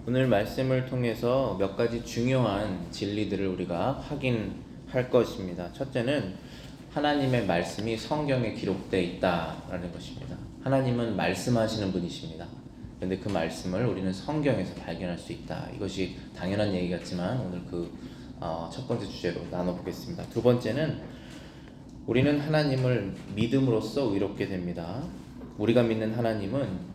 오늘 말씀을 통해서 몇 가지 중요한 진리들을 우리가 확인할 것입니다. 첫째는 하나님의 말씀이 성경에 기록되어 있다라는 것입니다. 하나님은 말씀하시는 분이십니다. 그런데 그 말씀을 우리는 성경에서 발견할 수 있다. 이것이 당연한 얘기 같지만 오늘 첫 번째 주제로 나눠보겠습니다. 두 번째는 우리는 하나님을 믿음으로써 의롭게 됩니다. 우리가 믿는 하나님은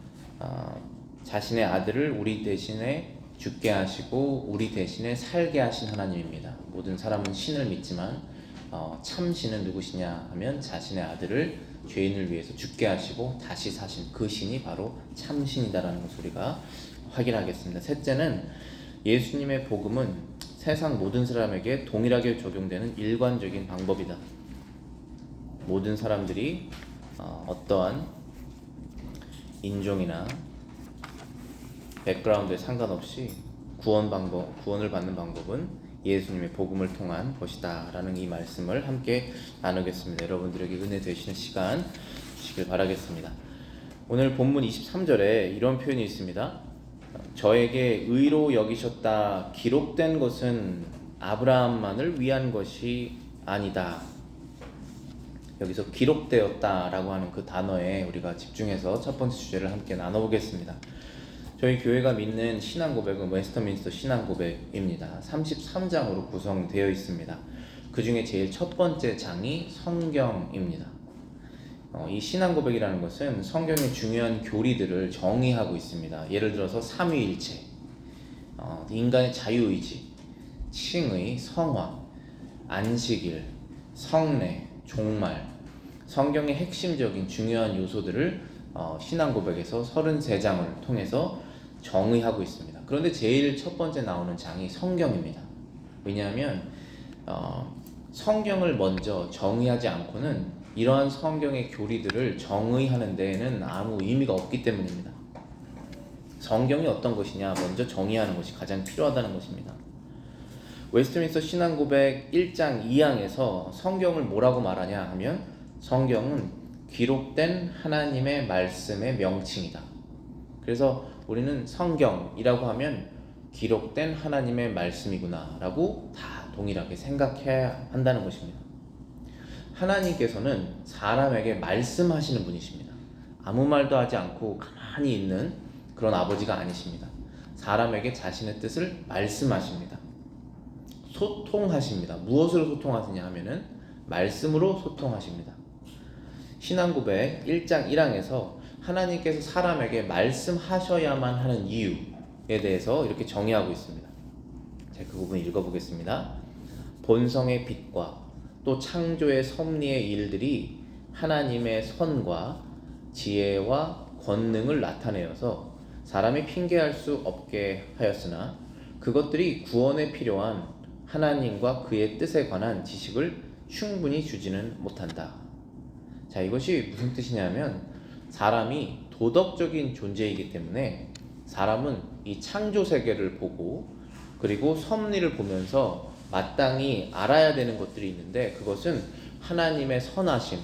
자신의 아들을 우리 대신에 죽게 하시고 우리 대신에 살게 하신 하나님입니다. 모든 사람은 신을 믿지만 참 신은 누구시냐 하면 자신의 아들을 죄인을 위해서 죽게 하시고 다시 사신 그 신이 바로 참 신이다라는 것을 우리가 확인하겠습니다. 셋째는 예수님의 복음은 세상 모든 사람에게 동일하게 적용되는 일관적인 방법이다. 모든 사람들이 어떠한 인종이나 백그라운드에 상관없이 구원을 받는 방법은 예수님의 복음을 통한 것이다 라는 이 말씀을 함께 나누겠습니다. 여러분들에게 은혜 되시는 시간 주시길 바라겠습니다. 오늘 본문 23절에 이런 표현이 있습니다. 저에게 의로 여기셨다 기록된 것은 아브라함만을 위한 것이 아니다. 여기서 기록되었다 라고 하는 그 단어에 우리가 집중해서 첫 번째 주제를 함께 나눠보겠습니다. 저희 교회가 믿는 신앙고백은 웨스터민스터 신앙고백입니다. 33장으로 구성되어 있습니다. 그 중에 제일 첫 번째 장이 성경입니다. 이 신앙고백이라는 것은 성경의 중요한 교리들을 정의하고 있습니다. 예를 들어서 삼위일체, 인간의 자유의지, 칭의, 성화, 안식일, 성례, 종말, 성경의 핵심적인 중요한 요소들을 신앙고백에서 33장을 통해서 정의하고 있습니다. 그런데 제일 첫 번째 나오는 장이 성경입니다. 왜냐하면 성경을 먼저 정의하지 않고는 이러한 성경의 교리들을 정의하는 데에는 아무 의미가 없기 때문입니다. 성경이 어떤 것이냐 먼저 정의하는 것이 가장 필요하다는 것입니다. 웨스트민스터 신앙고백 1장 2항에서 성경을 뭐라고 말하냐 하면 성경은 기록된 하나님의 말씀의 명칭이다. 그래서 우리는 성경이라고 하면 기록된 하나님의 말씀이구나 라고 다 동일하게 생각해야 한다는 것입니다. 하나님께서는 사람에게 말씀하시는 분이십니다. 아무 말도 하지 않고 가만히 있는 그런 아버지가 아니십니다. 사람에게 자신의 뜻을 말씀하십니다. 소통하십니다. 무엇으로 소통하시냐 하면은 말씀으로 소통하십니다. 신앙고백 1장 1항에서 하나님께서 사람에게 말씀하셔야만 하는 이유에 대해서 이렇게 정의하고 있습니다. 제가 그 부분 읽어보겠습니다. 본성의 빛과 또 창조의 섭리의 일들이 하나님의 선과 지혜와 권능을 나타내어서 사람이 핑계할 수 없게 하였으나 그것들이 구원에 필요한 하나님과 그의 뜻에 관한 지식을 충분히 주지는 못한다. 자, 이것이 무슨 뜻이냐면 사람이 도덕적인 존재이기 때문에 사람은 이 창조 세계를 보고 그리고 섭리를 보면서 마땅히 알아야 되는 것들이 있는데 그것은 하나님의 선하심,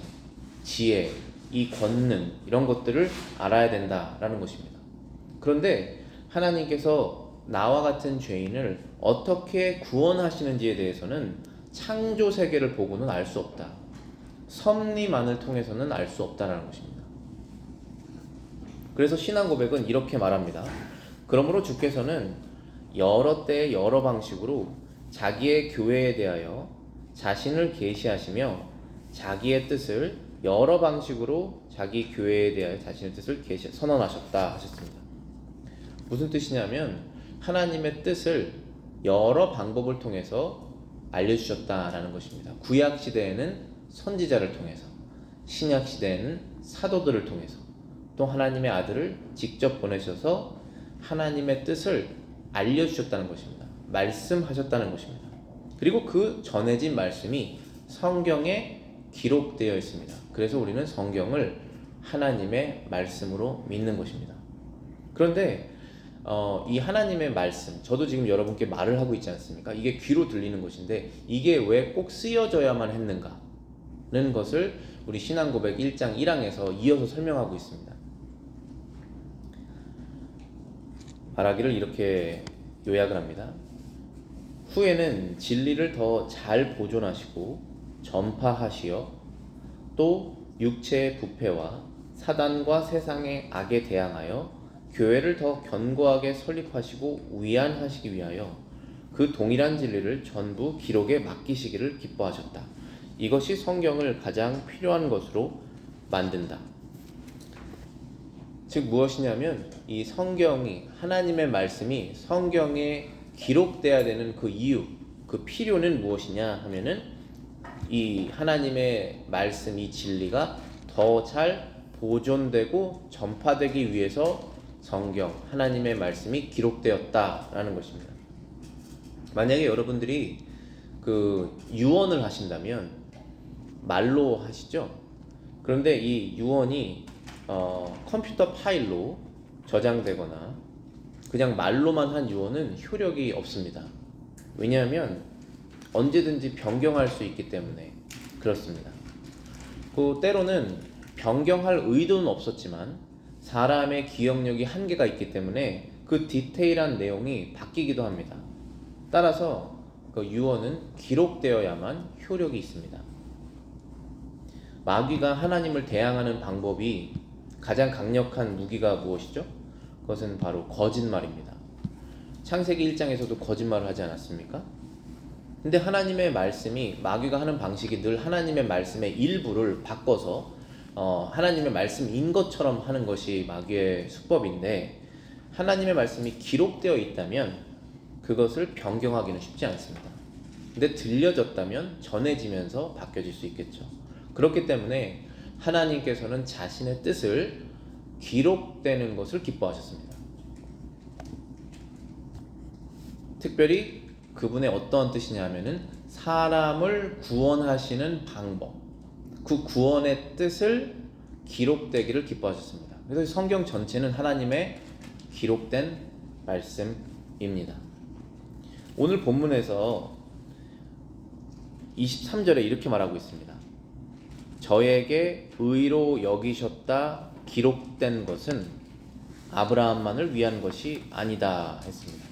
지혜, 이 권능 이런 것들을 알아야 된다라는 것입니다. 그런데 하나님께서 나와 같은 죄인을 어떻게 구원하시는지에 대해서는 창조 세계를 보고는 알 수 없다. 섭리만을 통해서는 알 수 없다라는 것입니다. 그래서 신앙고백은 이렇게 말합니다. 그러므로 주께서는 여러 때 여러 방식으로 자기의 교회에 대하여 자신을 계시하시며 자기의 뜻을 여러 방식으로 자기 교회에 대하여 자신의 뜻을 선언하셨다 하셨습니다. 무슨 뜻이냐면 하나님의 뜻을 여러 방법을 통해서 알려주셨다라는 것입니다. 구약 시대에는 선지자를 통해서, 신약 시대에는 사도들을 통해서, 또 하나님의 아들을 직접 보내셔서 하나님의 뜻을 알려주셨다는 것입니다. 말씀하셨다는 것입니다. 그리고 그 전해진 말씀이 성경에 기록되어 있습니다. 그래서 우리는 성경을 하나님의 말씀으로 믿는 것입니다. 그런데 이 하나님의 말씀, 저도 지금 여러분께 말을 하고 있지 않습니까? 이게 귀로 들리는 것인데 이게 왜 꼭 쓰여져야만 했는가는 것을 우리 신앙고백 1장 1항에서 이어서 설명하고 있습니다. 말하기를 이렇게 요약을 합니다. 후에는 진리를 더 잘 보존하시고 전파하시어 또 육체의 부패와 사단과 세상의 악에 대항하여 교회를 더 견고하게 설립하시고 위안하시기 위하여 그 동일한 진리를 전부 기록에 맡기시기를 기뻐하셨다. 이것이 성경을 가장 필요한 것으로 만든다. 즉 무엇이냐면 이 성경이, 하나님의 말씀이 성경에 기록돼야 되는 그 이유, 그 필요는 무엇이냐 하면은 이 하나님의 말씀, 이 진리가 더 잘 보존되고 전파되기 위해서 성경, 하나님의 말씀이 기록되었다라는 것입니다. 만약에 여러분들이 그 유언을 하신다면 말로 하시죠. 그런데 이 유언이 컴퓨터 파일로 저장되거나 그냥 말로만 한 유언은 효력이 없습니다. 왜냐하면 언제든지 변경할 수 있기 때문에 그렇습니다. 그 때로는 변경할 의도는 없었지만 사람의 기억력이 한계가 있기 때문에 그 디테일한 내용이 바뀌기도 합니다. 따라서 그 유언은 기록되어야만 효력이 있습니다. 마귀가 하나님을 대항하는 방법이 가장 강력한 무기가 무엇이죠? 그것은 바로 거짓말입니다. 창세기 1장에서도 거짓말을 하지 않았습니까? 근데 하나님의 말씀이, 마귀가 하는 방식이 늘 하나님의 말씀의 일부를 바꿔서 하나님의 말씀인 것처럼 하는 것이 마귀의 수법인데, 하나님의 말씀이 기록되어 있다면 그것을 변경하기는 쉽지 않습니다. 근데 들려졌다면 전해지면서 바뀌어질 수 있겠죠. 그렇기 때문에 하나님께서는 자신의 뜻을 기록되는 것을 기뻐하셨습니다. 특별히 그분의 어떤 뜻이냐면은 사람을 구원하시는 방법, 그 구원의 뜻을 기록되기를 기뻐하셨습니다. 그래서 성경 전체는 하나님의 기록된 말씀입니다. 오늘 본문에서 23절에 이렇게 말하고 있습니다. 저에게 의로 여기셨다 기록된 것은 아브라함만을 위한 것이 아니다 했습니다.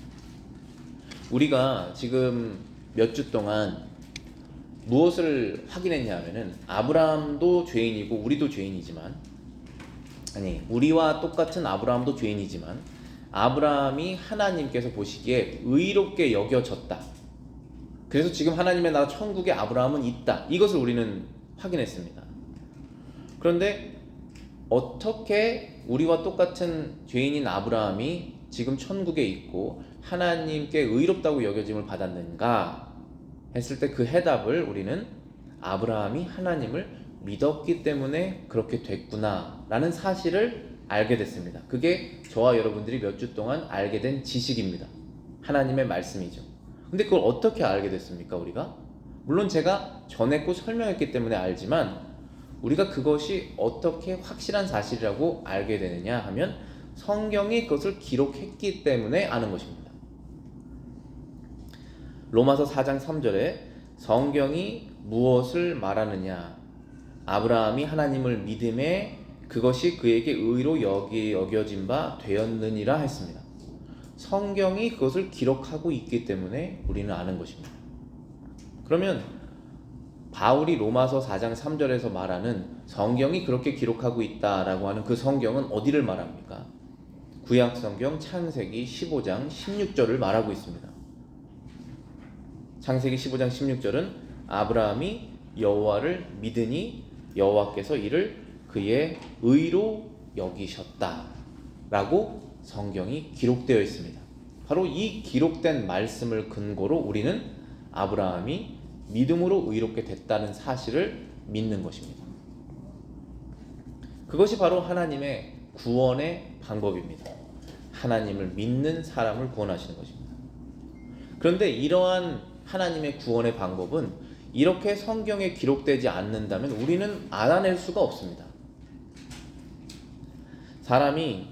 우리가 지금 몇 주 동안 무엇을 확인했냐 하면은 아브라함도 죄인이고 우리도 죄인이지만, 우리와 똑같은 아브라함도 죄인이지만 아브라함이 하나님께서 보시기에 의롭게 여겨졌다. 그래서 지금 하나님의 나라 천국에 아브라함은 있다. 이것을 우리는 확인했습니다. 그런데 어떻게 우리와 똑같은 죄인인 아브라함이 지금 천국에 있고 하나님께 의롭다고 여겨짐을 받았는가 했을 때 그 해답을 우리는 아브라함이 하나님을 믿었기 때문에 그렇게 됐구나 라는 사실을 알게 됐습니다. 그게 저와 여러분들이 몇 주 동안 알게 된 지식입니다. 하나님의 말씀이죠. 근데 그걸 어떻게 알게 됐습니까? 우리가? 물론 제가 전했고 설명했기 때문에 알지만 우리가 그것이 어떻게 확실한 사실이라고 알게 되느냐 하면 성경이 그것을 기록했기 때문에 아는 것입니다. 로마서 4장 3절에 성경이 무엇을 말하느냐, 아브라함이 하나님을 믿음에 그것이 그에게 의로 여겨진 바 되었느니라 했습니다. 성경이 그것을 기록하고 있기 때문에 우리는 아는 것입니다. 그러면 바울이 로마서 4장 3절에서 말하는 성경이 그렇게 기록하고 있다라고 하는 그 성경은 어디를 말합니까? 구약 성경 창세기 15장 16절을 말하고 있습니다. 창세기 15장 16절은 아브라함이 여호와를 믿으니 여호와께서 이를 그의 의로 여기셨다 라고 성경이 기록되어 있습니다. 바로 이 기록된 말씀을 근거로 우리는 아브라함이 믿음으로 의롭게 됐다는 사실을 믿는 것입니다. 그것이 바로 하나님의 구원의 방법입니다. 하나님을 믿는 사람을 구원하시는 것입니다. 그런데 이러한 하나님의 구원의 방법은 이렇게 성경에 기록되지 않는다면 우리는 알아낼 수가 없습니다. 사람이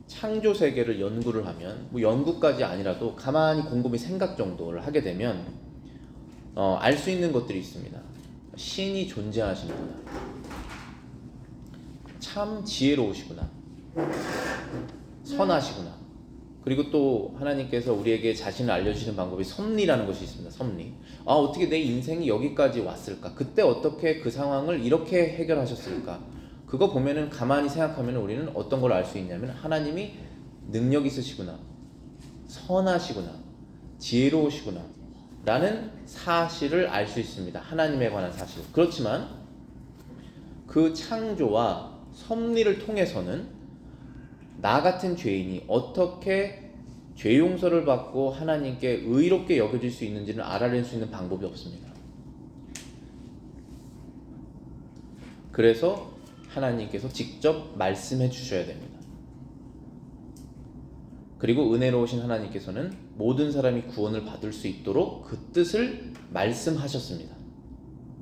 창조 세계를 연구를 하면, 연구까지 아니라도 가만히 곰곰이 생각 정도를 하게 되면 알 수 있는 것들이 있습니다. 신이 존재하시는구나, 참 지혜로우시구나, 선하시구나. 그리고 또 하나님께서 우리에게 자신을 알려주시는 방법이 섭리라는 것이 있습니다. 섭리. 어떻게 내 인생이 여기까지 왔을까? 그때 어떻게 그 상황을 이렇게 해결하셨을까? 그거 보면은 가만히 생각하면 우리는 어떤 걸 알 수 있냐면 하나님이 능력 있으시구나, 선하시구나, 지혜로우시구나 라는 사실을 알 수 있습니다. 하나님에 관한 사실. 그렇지만 그 창조와 섭리를 통해서는 나 같은 죄인이 어떻게 죄 용서를 받고 하나님께 의롭게 여겨질 수 있는지를 알아낼 수 있는 방법이 없습니다. 그래서 하나님께서 직접 말씀해 주셔야 됩니다. 그리고 은혜로우신 하나님께서는 모든 사람이 구원을 받을 수 있도록 그 뜻을 말씀하셨습니다.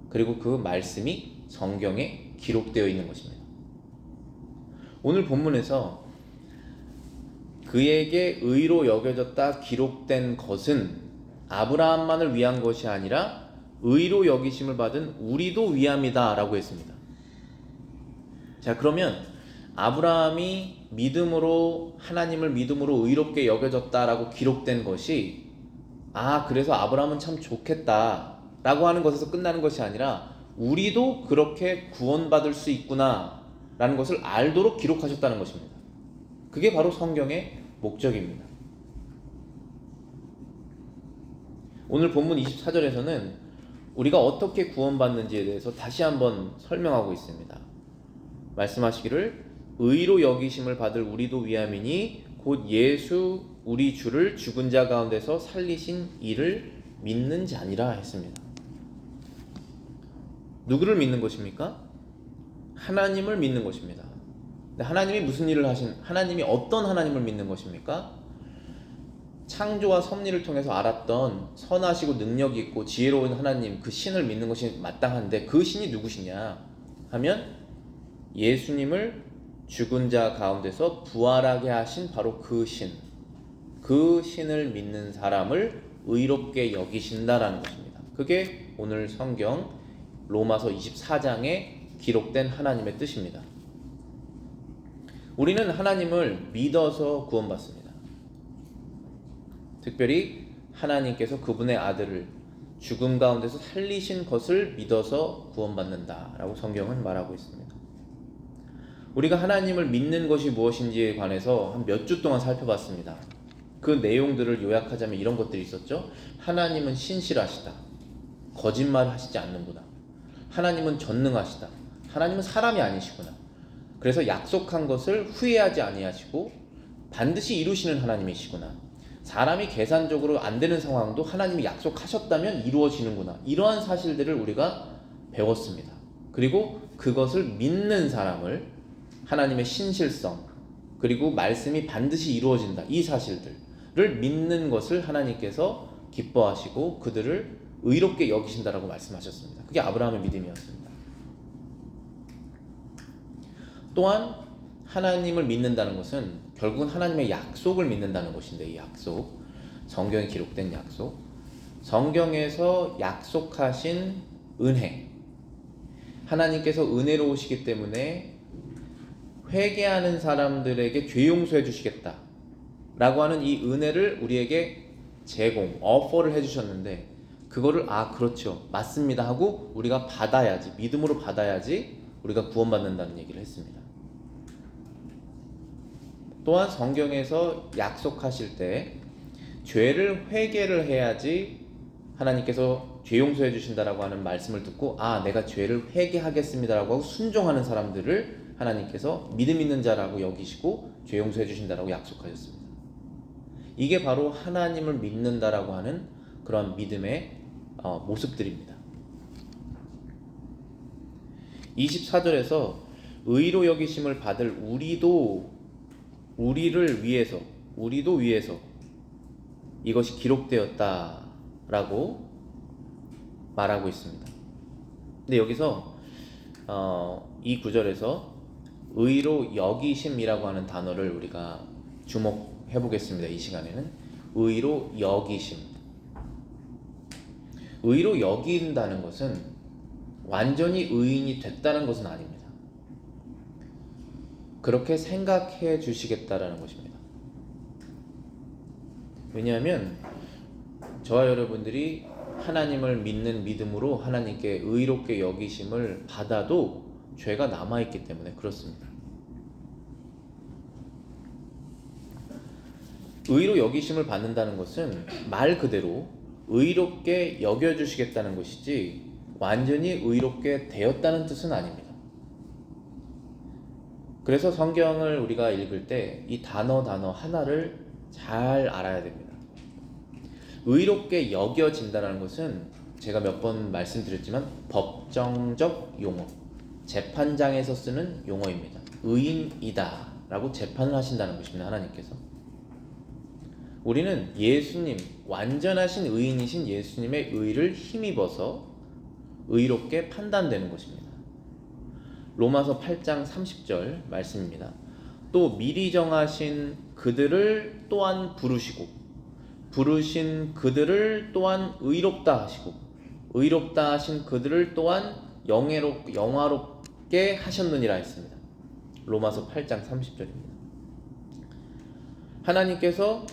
그리고 그 말씀이 성경에 기록되어 있는 것입니다. 오늘 본문에서 그에게 의로 여겨졌다 기록된 것은 아브라함만을 위한 것이 아니라 의로 여기심을 받은 우리도 위함이다 라고 했습니다. 자, 그러면 아브라함이 믿음으로 하나님을 믿음으로 의롭게 여겨졌다라고 기록된 것이 그래서 아브라함은 참 좋겠다 라고 하는 것에서 끝나는 것이 아니라 우리도 그렇게 구원받을 수 있구나 라는 것을 알도록 기록하셨다는 것입니다. 그게 바로 성경의 목적입니다. 오늘 본문 24절에서는 우리가 어떻게 구원받는지에 대해서 다시 한번 설명하고 있습니다. 말씀하시기를 의로 여기심을 받을 우리도 위함이니 곧 예수 우리 주를 죽은 자 가운데서 살리신 이를 믿는 자니라 했습니다. 누구를 믿는 것입니까? 하나님을 믿는 것입니다. 하나님이 무슨 일을 하나님이 어떤 하나님을 믿는 것입니까? 창조와 섭리를 통해서 알았던 선하시고 능력이 있고 지혜로운 하나님, 그 신을 믿는 것이 마땅한데 그 신이 누구시냐 하면 예수님을 죽은 자 가운데서 부활하게 하신 바로 그 신을 믿는 사람을 의롭게 여기신다라는 것입니다. 그게 오늘 성경 로마서 24장에 기록된 하나님의 뜻입니다. 우리는 하나님을 믿어서 구원받습니다. 특별히 하나님께서 그분의 아들을 죽음 가운데서 살리신 것을 믿어서 구원받는다라고 성경은 말하고 있습니다. 우리가 하나님을 믿는 것이 무엇인지에 관해서 한 몇 주 동안 살펴봤습니다. 그 내용들을 요약하자면 이런 것들이 있었죠. 하나님은 신실하시다. 거짓말 하시지 않는구나. 하나님은 전능하시다. 하나님은 사람이 아니시구나. 그래서 약속한 것을 후회하지 아니하시고 반드시 이루시는 하나님이시구나. 사람이 계산적으로 안 되는 상황도 하나님이 약속하셨다면 이루어지는구나. 이러한 사실들을 우리가 배웠습니다. 그리고 그것을 믿는 사람을 하나님의 신실성 그리고 말씀이 반드시 이루어진다. 이 사실들을 믿는 것을 하나님께서 기뻐하시고 그들을 의롭게 여기신다라고 말씀하셨습니다. 그게 아브라함의 믿음이었습니다. 또한 하나님을 믿는다는 것은 결국은 하나님의 약속을 믿는다는 것인데 이 약속, 성경에 기록된 약속, 성경에서 약속하신 은혜, 하나님께서 은혜로우시기 때문에 회개하는 사람들에게 죄 용서해 주시겠다 라고 하는 이 은혜를 우리에게 어퍼를 해주셨는데 그거를 그렇죠, 맞습니다 하고 우리가 받아야지, 믿음으로 받아야지 우리가 구원받는다는 얘기를 했습니다. 또한 성경에서 약속하실 때 죄를 회개를 해야지 하나님께서 죄 용서해 주신다라고 하는 말씀을 듣고 내가 죄를 회개하겠습니다라고 하고 순종하는 사람들을 하나님께서 믿음 있는 자라고 여기시고 죄 용서해 주신다라고 약속하셨습니다. 이게 바로 하나님을 믿는다라고 하는 그런 믿음의 모습들입니다. 24절에서 의로 여기심을 받을 우리를 위해서 이것이 기록되었다라고 말하고 있습니다. 근데 여기서 이 구절에서 의로 여기심이라고 하는 단어를 우리가 주목해 보겠습니다. 이 시간에는 의로 여기심. 의로 여긴다는 것은 완전히 의인이 됐다는 것은 아닙니다. 그렇게 생각해 주시겠다라는 것입니다. 왜냐하면 저와 여러분들이 하나님을 믿는 믿음으로 하나님께 의롭게 여기심을 받아도 죄가 남아있기 때문에 그렇습니다. 의로 여기심을 받는다는 것은 말 그대로 의롭게 여겨주시겠다는 것이지 완전히 의롭게 되었다는 뜻은 아닙니다. 그래서 성경을 우리가 읽을 때 이 단어 하나를 잘 알아야 됩니다. 의롭게 여겨진다는 것은 제가 몇 번 말씀드렸지만 법정적 용어, 재판장에서 쓰는 용어입니다. 의인이다 라고 재판을 하신다는 것입니다. 하나님께서. 우리는 예수님, 완전하신 의인이신 예수님의 의를 힘입어서 의롭게 판단되는 것입니다. 로마서 8장 30절 말씀입니다. 또 미리 정하신 그들을 또한 부르시고 부르신 그들을 또한 의롭다 하시고 의롭다 하신 그들을 또한 영화롭게 하셨느니라 했습니다. 로마서 8장 30절입니다. 하나님께서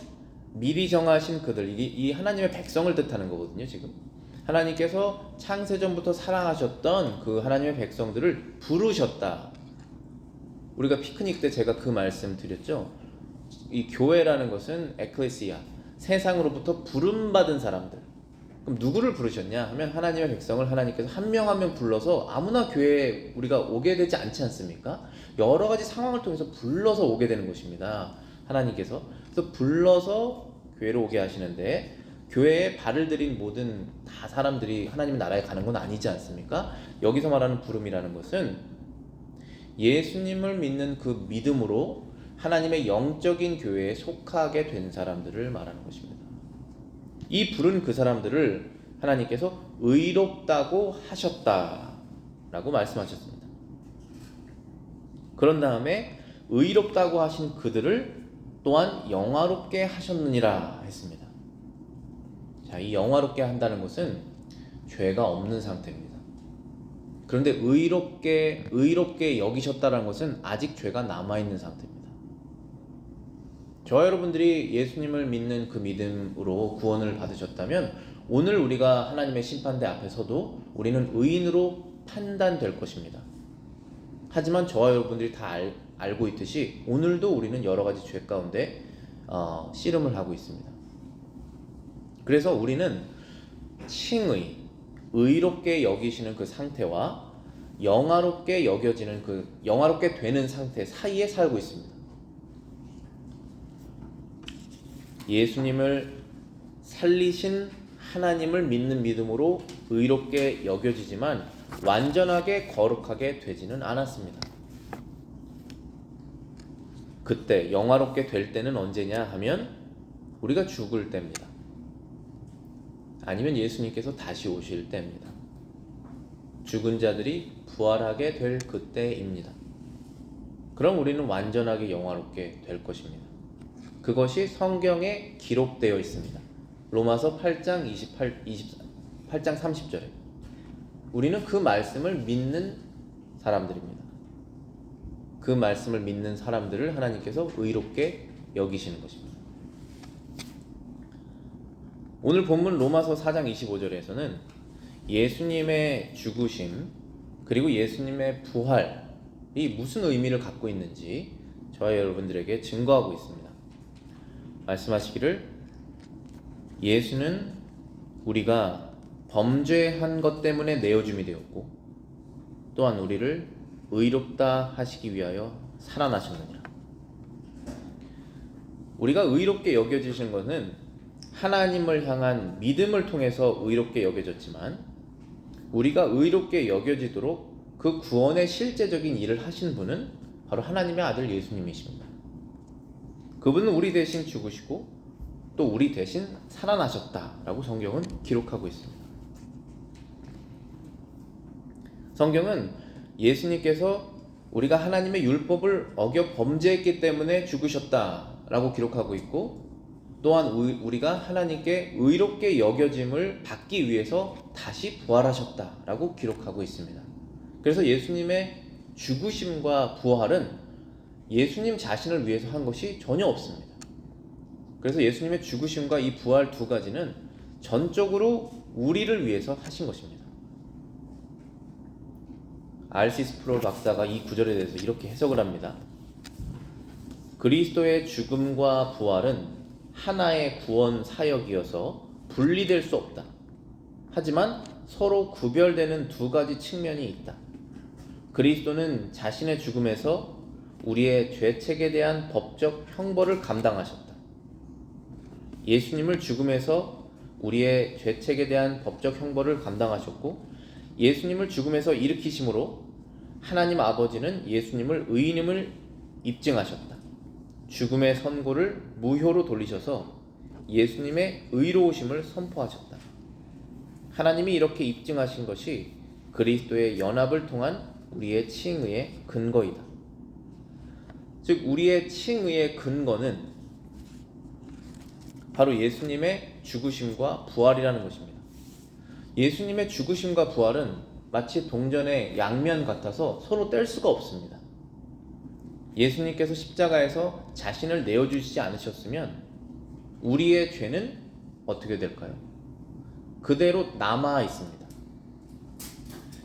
미리 정하신 그들, 이 하나님의 백성을 뜻하는 거거든요. 지금 하나님께서 창세전부터 사랑하셨던 그 하나님의 백성들을 부르셨다. 우리가 피크닉 때 제가 그 말씀 드렸죠. 이 교회라는 것은 에클레시아, 세상으로부터 부름받은 사람들. 그럼 누구를 부르셨냐 하면 하나님의 백성을 하나님께서 한 명 한 명 불러서 아무나 교회에 우리가 오게 되지 않지 않습니까? 여러 가지 상황을 통해서 불러서 오게 되는 것입니다. 하나님께서. 그래서 불러서 교회로 오게 하시는데 교회에 발을 들인 모든 다 사람들이 하나님의 나라에 가는 건 아니지 않습니까? 여기서 말하는 부름이라는 것은 예수님을 믿는 그 믿음으로 하나님의 영적인 교회에 속하게 된 사람들을 말하는 것입니다. 이 부른 그 사람들을 하나님께서 의롭다고 하셨다라고 말씀하셨습니다. 그런 다음에 의롭다고 하신 그들을 또한 영화롭게 하셨느니라 했습니다. 자, 이 영화롭게 한다는 것은 죄가 없는 상태입니다. 그런데 의롭게 여기셨다는 것은 아직 죄가 남아있는 상태입니다. 저와 여러분들이 예수님을 믿는 그 믿음으로 구원을 받으셨다면 오늘 우리가 하나님의 심판대 앞에 서도 우리는 의인으로 판단될 것입니다. 하지만 저와 여러분들이 다 알고 있듯이 오늘도 우리는 여러 가지 죄 가운데 씨름을 하고 있습니다. 그래서 우리는 칭의, 의롭게 여기시는 그 상태와 영화롭게 여겨지는 그 영화롭게 되는 상태 사이에 살고 있습니다. 예수님을 살리신 하나님을 믿는 믿음으로 의롭게 여겨지지만 완전하게 거룩하게 되지는 않았습니다. 그때 영화롭게 될 때는 언제냐 하면 우리가 죽을 때입니다. 아니면 예수님께서 다시 오실 때입니다. 죽은 자들이 부활하게 될 그때입니다. 그럼 우리는 완전하게 영화롭게 될 것입니다. 그것이 성경에 기록되어 있습니다. 로마서 8장 8장 30절에 우리는 그 말씀을 믿는 사람들입니다. 그 말씀을 믿는 사람들을 하나님께서 의롭게 여기시는 것입니다. 오늘 본문 로마서 4장 25절에서는 예수님의 죽으심 그리고 예수님의 부활이 무슨 의미를 갖고 있는지 저와 여러분들에게 증거하고 있습니다. 말씀하시기를 예수는 우리가 범죄한 것 때문에 내어줌이 되었고 또한 우리를 의롭다 하시기 위하여 살아나셨느니라. 우리가 의롭게 여겨지신 것은 하나님을 향한 믿음을 통해서 의롭게 여겨졌지만 우리가 의롭게 여겨지도록 그 구원의 실제적인 일을 하신 분은 바로 하나님의 아들 예수님이십니다. 그분은 우리 대신 죽으시고 또 우리 대신 살아나셨다라고 성경은 기록하고 있습니다. 성경은 예수님께서 우리가 하나님의 율법을 어겨 범죄했기 때문에 죽으셨다라고 기록하고 있고 또한 우리가 하나님께 의롭게 여겨짐을 받기 위해서 다시 부활하셨다라고 기록하고 있습니다. 그래서 예수님의 죽으심과 부활은 예수님 자신을 위해서 한 것이 전혀 없습니다. 그래서 예수님의 죽으심과 이 부활 두 가지는 전적으로 우리를 위해서 하신 것입니다. R.C. 스프롤 박사가 이 구절에 대해서 이렇게 해석을 합니다. 그리스도의 죽음과 부활은 하나의 구원 사역이어서 분리될 수 없다. 하지만 서로 구별되는 두 가지 측면이 있다. 그리스도는 자신의 죽음에서 우리의 죄책에 대한 법적 형벌을 감당하셨다. 예수님을 죽음에서 우리의 죄책에 대한 법적 형벌을 감당하셨고, 예수님을 죽음에서 일으키심으로 하나님 아버지는 예수님을 의인임을 입증하셨다. 죽음의 선고를 무효로 돌리셔서 예수님의 의로우심을 선포하셨다. 하나님이 이렇게 입증하신 것이 그리스도의 연합을 통한 우리의 칭의의 근거이다. 즉, 우리의 칭의의 근거는 바로 예수님의 죽으심과 부활이라는 것입니다. 예수님의 죽으심과 부활은 마치 동전의 양면 같아서 서로 뗄 수가 없습니다. 예수님께서 십자가에서 자신을 내어주시지 않으셨으면 우리의 죄는 어떻게 될까요? 그대로 남아 있습니다.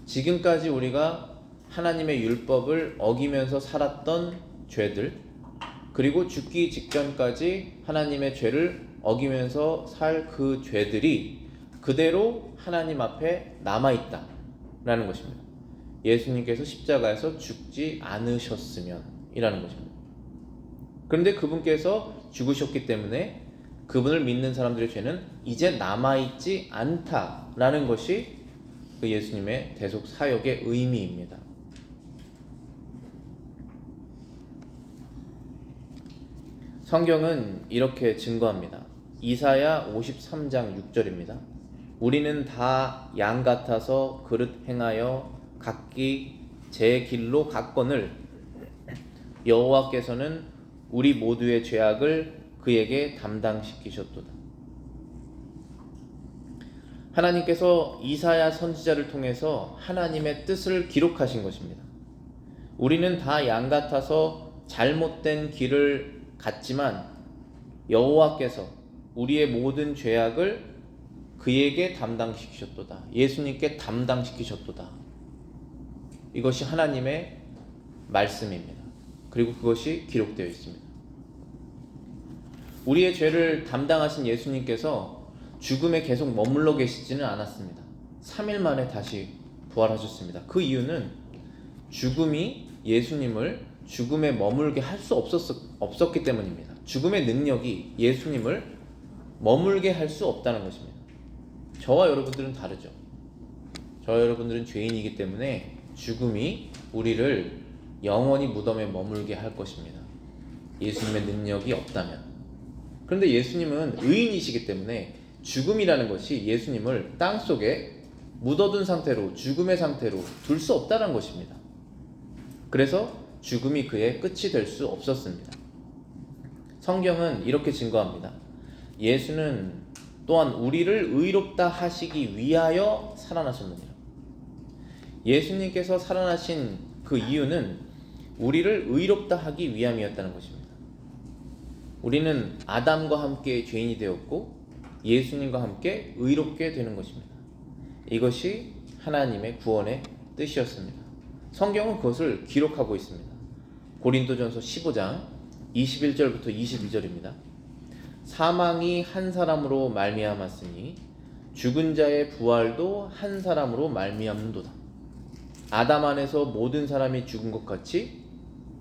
지금까지 우리가 하나님의 율법을 어기면서 살았던 죄들, 그리고 죽기 직전까지 하나님의 죄를 어기면서 살 그 죄들이 그대로 하나님 앞에 남아있다 라는 것입니다. 예수님께서 십자가에서 죽지 않으셨으면 이라는 것입니다. 그런데 그분께서 죽으셨기 때문에 그분을 믿는 사람들의 죄는 이제 남아있지 않다라는 것이 그 예수님의 대속 사역의 의미입니다. 성경은 이렇게 증거합니다. 이사야 53장 6절입니다. 우리는 다 양 같아서 그릇 행하여 각기 제 길로 갔거늘 여호와께서는 우리 모두의 죄악을 그에게 담당시키셨도다. 하나님께서 이사야 선지자를 통해서 하나님의 뜻을 기록하신 것입니다. 우리는 다 양 같아서 잘못된 길을 갔지만 여호와께서 우리의 모든 죄악을 그에게 담당시키셨도다. 예수님께 담당시키셨도다. 이것이 하나님의 말씀입니다. 그리고 그것이 기록되어 있습니다. 우리의 죄를 담당하신 예수님께서 죽음에 계속 머물러 계시지는 않았습니다. 3일 만에 다시 부활하셨습니다. 그 이유는 죽음이 예수님을 죽음에 머물게 할 수 없었기 때문입니다. 죽음의 능력이 예수님을 머물게 할 수 없다는 것입니다. 저와 여러분들은 다르죠. 저와 여러분들은 죄인이기 때문에 죽음이 우리를 영원히 무덤에 머물게 할 것입니다. 예수님의 능력이 없다면. 그런데 예수님은 의인이시기 때문에 죽음이라는 것이 예수님을 땅속에 묻어둔 상태로, 죽음의 상태로 둘 수 없다는 것입니다. 그래서 죽음이 그의 끝이 될 수 없었습니다. 성경은 이렇게 증거합니다. 예수는 또한 우리를 의롭다 하시기 위하여 살아나셨느니라. 예수님께서 살아나신 그 이유는 우리를 의롭다 하기 위함이었다는 것입니다. 우리는 아담과 함께 죄인이 되었고 예수님과 함께 의롭게 되는 것입니다. 이것이 하나님의 구원의 뜻이었습니다. 성경은 그것을 기록하고 있습니다. 고린도전서 15장 21절부터 22절입니다. 사망이 한 사람으로 말미암았으니 죽은 자의 부활도 한 사람으로 말미암는도다. 아담 안에서 모든 사람이 죽은 것 같이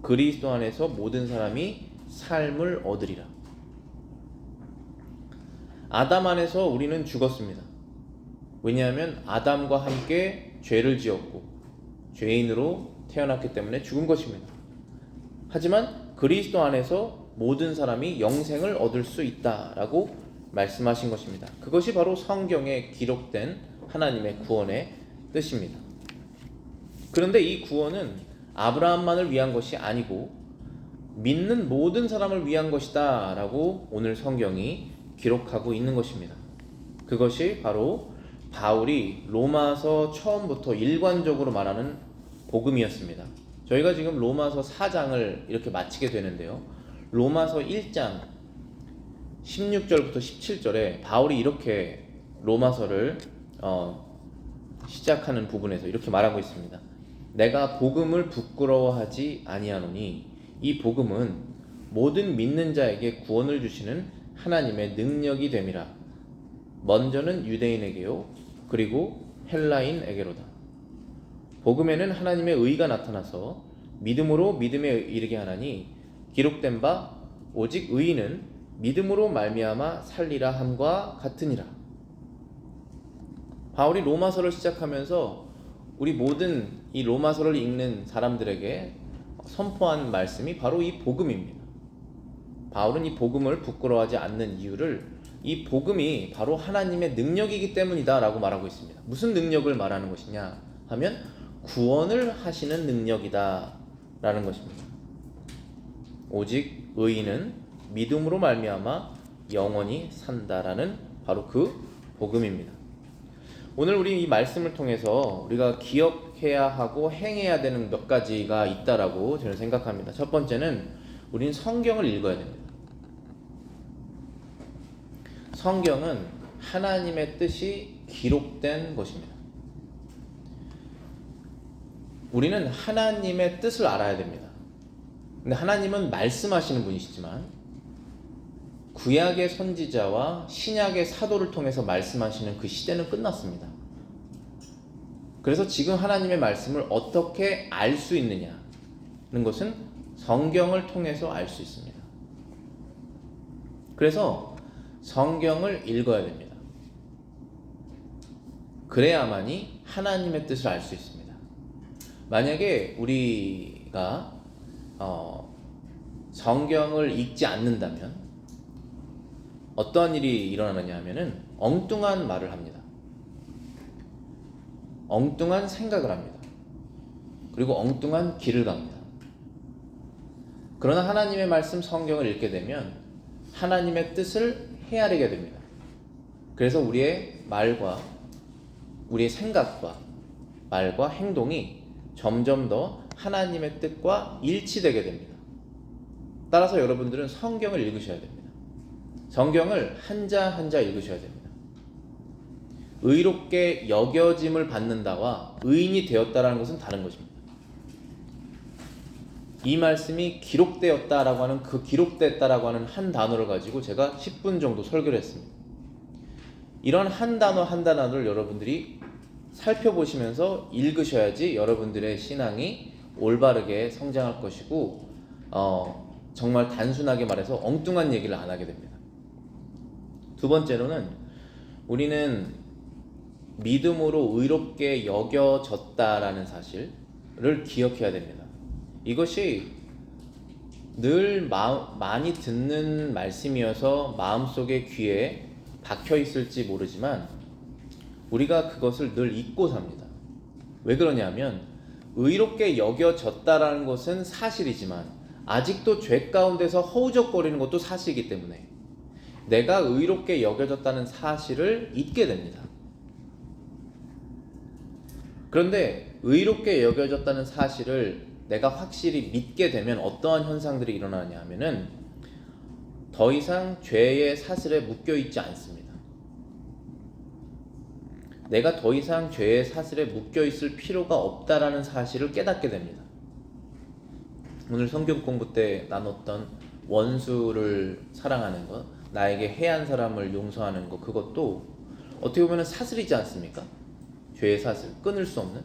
그리스도 안에서 모든 사람이 삶을 얻으리라. 아담 안에서 우리는 죽었습니다. 왜냐하면 아담과 함께 죄를 지었고 죄인으로 태어났기 때문에 죽은 것입니다. 하지만 그리스도 안에서 모든 사람이 영생을 얻을 수 있다라고 말씀하신 것입니다. 그것이 바로 성경에 기록된 하나님의 구원의 뜻입니다. 그런데 이 구원은 아브라함만을 위한 것이 아니고 믿는 모든 사람을 위한 것이다 라고 오늘 성경이 기록하고 있는 것입니다. 그것이 바로 바울이 로마서 처음부터 일관적으로 말하는 복음이었습니다. 저희가 지금 로마서 4장을 이렇게 마치게 되는데요. 로마서 1장 16절부터 17절에 바울이 이렇게 로마서를 시작하는 부분에서 이렇게 말하고 있습니다. 내가 복음을 부끄러워하지 아니하노니 이 복음은 모든 믿는 자에게 구원을 주시는 하나님의 능력이 됨이라. 먼저는 유대인에게요 그리고 헬라인에게로다. 복음에는 하나님의 의가 나타나서 믿음으로 믿음에 이르게 하나니 기록된 바 오직 의인은 믿음으로 말미암아 살리라 함과 같으니라. 바울이 로마서를 시작하면서 우리 모든 이 로마서를 읽는 사람들에게 선포한 말씀이 바로 이 복음입니다. 바울은 이 복음을 부끄러워하지 않는 이유를 이 복음이 바로 하나님의 능력이기 때문이다 라고 말하고 있습니다. 무슨 능력을 말하는 것이냐 하면 구원을 하시는 능력이다 라는 것입니다. 오직 의인은 믿음으로 말미암아 영원히 산다라는 바로 그 복음입니다. 오늘 우리 이 말씀을 통해서 우리가 기억해야 하고 행해야 되는 몇 가지가 있다라고 저는 생각합니다. 첫 번째는 우리는 성경을 읽어야 됩니다. 성경은 하나님의 뜻이 기록된 것입니다. 우리는 하나님의 뜻을 알아야 됩니다. 근데 하나님은 말씀하시는 분이시지만 구약의 선지자와 신약의 사도를 통해서 말씀하시는 그 시대는 끝났습니다. 그래서 지금 하나님의 말씀을 어떻게 알 수 있느냐는 것은 성경을 통해서 알 수 있습니다. 그래서 성경을 읽어야 됩니다. 그래야만이 하나님의 뜻을 알 수 있습니다. 만약에 우리가 성경을 읽지 않는다면 어떠한 일이 일어나느냐 하면은 엉뚱한 말을 합니다. 엉뚱한 생각을 합니다. 그리고 엉뚱한 길을 갑니다. 그러나 하나님의 말씀 성경을 읽게 되면 하나님의 뜻을 헤아리게 됩니다. 그래서 우리의 말과 우리의 생각과 말과 행동이 점점 더 하나님의 뜻과 일치되게 됩니다. 따라서 여러분들은 성경을 읽으셔야 됩니다. 성경을 한자 한자 읽으셔야 됩니다. 의롭게 여겨짐을 받는다와 의인이 되었다라는 것은 다른 것입니다. 이 말씀이 기록되었다라고 하는 그 기록됐다라고 하는 한 단어를 가지고 제가 10분 정도 설교를 했습니다. 이런 한 단어 한 단어를 여러분들이 살펴보시면서 읽으셔야지 여러분들의 신앙이 올바르게 성장할 것이고 정말 단순하게 말해서 엉뚱한 얘기를 안 하게 됩니다. 두 번째로는 우리는 믿음으로 의롭게 여겨졌다라는 사실을 기억해야 됩니다. 이것이 늘 많이 듣는 말씀이어서 마음속에 귀에 박혀 있을지 모르지만 우리가 그것을 늘 잊고 삽니다. 왜 그러냐면 의롭게 여겨졌다라는 것은 사실이지만 아직도 죄 가운데서 허우적거리는 것도 사실이기 때문에 내가 의롭게 여겨졌다는 사실을 잊게 됩니다. 그런데 의롭게 여겨졌다는 사실을 내가 확실히 믿게 되면 어떠한 현상들이 일어나냐 하면은 더 이상 죄의 사슬에 묶여 있지 않습니다. 내가 더 이상 죄의 사슬에 묶여 있을 필요가 없다라는 사실을 깨닫게 됩니다. 오늘 성경 공부 때 나눴던 원수를 사랑하는 것, 나에게 해한 사람을 용서하는 것, 그것도 어떻게 보면 사슬이지 않습니까? 죄의 사슬, 끊을 수 없는.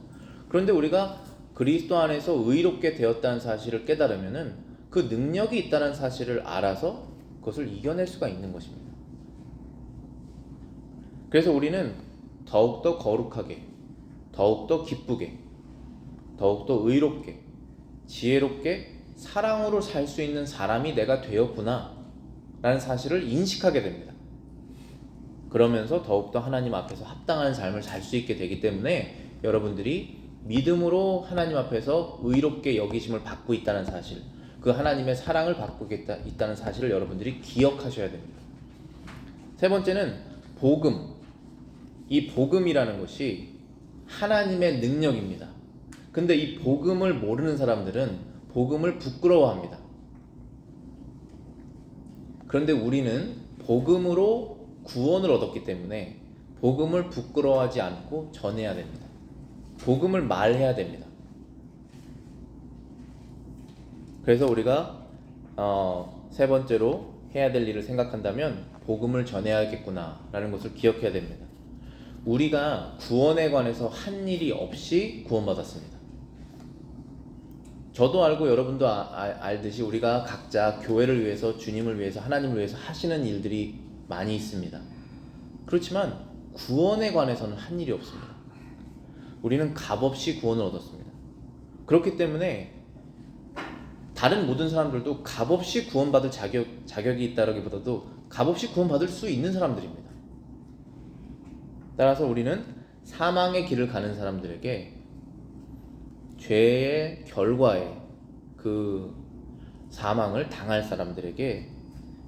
그런데 우리가 그리스도 안에서 의롭게 되었다는 사실을 깨달으면은 그 능력이 있다는 사실을 알아서 그것을 이겨낼 수가 있는 것입니다. 그래서 우리는 더욱더 거룩하게, 더욱더 기쁘게, 더욱더 의롭게, 지혜롭게 사랑으로 살 수 있는 사람이 내가 되었구나 라는 사실을 인식하게 됩니다. 그러면서 더욱더 하나님 앞에서 합당한 삶을 살 수 있게 되기 때문에 여러분들이 믿음으로 하나님 앞에서 의롭게 여기심을 받고 있다는 사실, 그 하나님의 사랑을 받고 있다는 사실을 여러분들이 기억하셔야 됩니다. 세 번째는 복음. 이 복음이라는 것이 하나님의 능력입니다. 근데 이 복음을 모르는 사람들은 복음을 부끄러워합니다. 그런데 우리는 복음으로 구원을 얻었기 때문에 복음을 부끄러워하지 않고 전해야 됩니다. 복음을 말해야 됩니다. 그래서 우리가 세 번째로 해야 될 일을 생각한다면 복음을 전해야겠구나 라는 것을 기억해야 됩니다. 우리가 구원에 관해서 한 일이 없이 구원받았습니다. 저도 알고 여러분도 알듯이 우리가 각자 교회를 위해서, 주님을 위해서, 하나님을 위해서 하시는 일들이 많이 있습니다. 그렇지만 구원에 관해서는 한 일이 없습니다. 우리는 값없이 구원을 얻었습니다. 그렇기 때문에 다른 모든 사람들도 값없이 구원받을 자격이 있다라기보다도 값없이 구원받을 수 있는 사람들입니다. 따라서 우리는 사망의 길을 가는 사람들에게 죄의 결과에 그 사망을 당할 사람들에게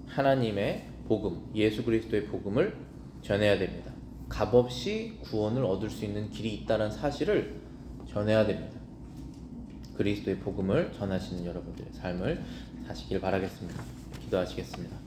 하나님의 복음, 예수 그리스도의 복음을 전해야 됩니다. 값없이 구원을 얻을 수 있는 길이 있다는 사실을 전해야 됩니다. 그리스도의 복음을 전하시는 여러분들의 삶을 사시길 바라겠습니다. 기도하시겠습니다.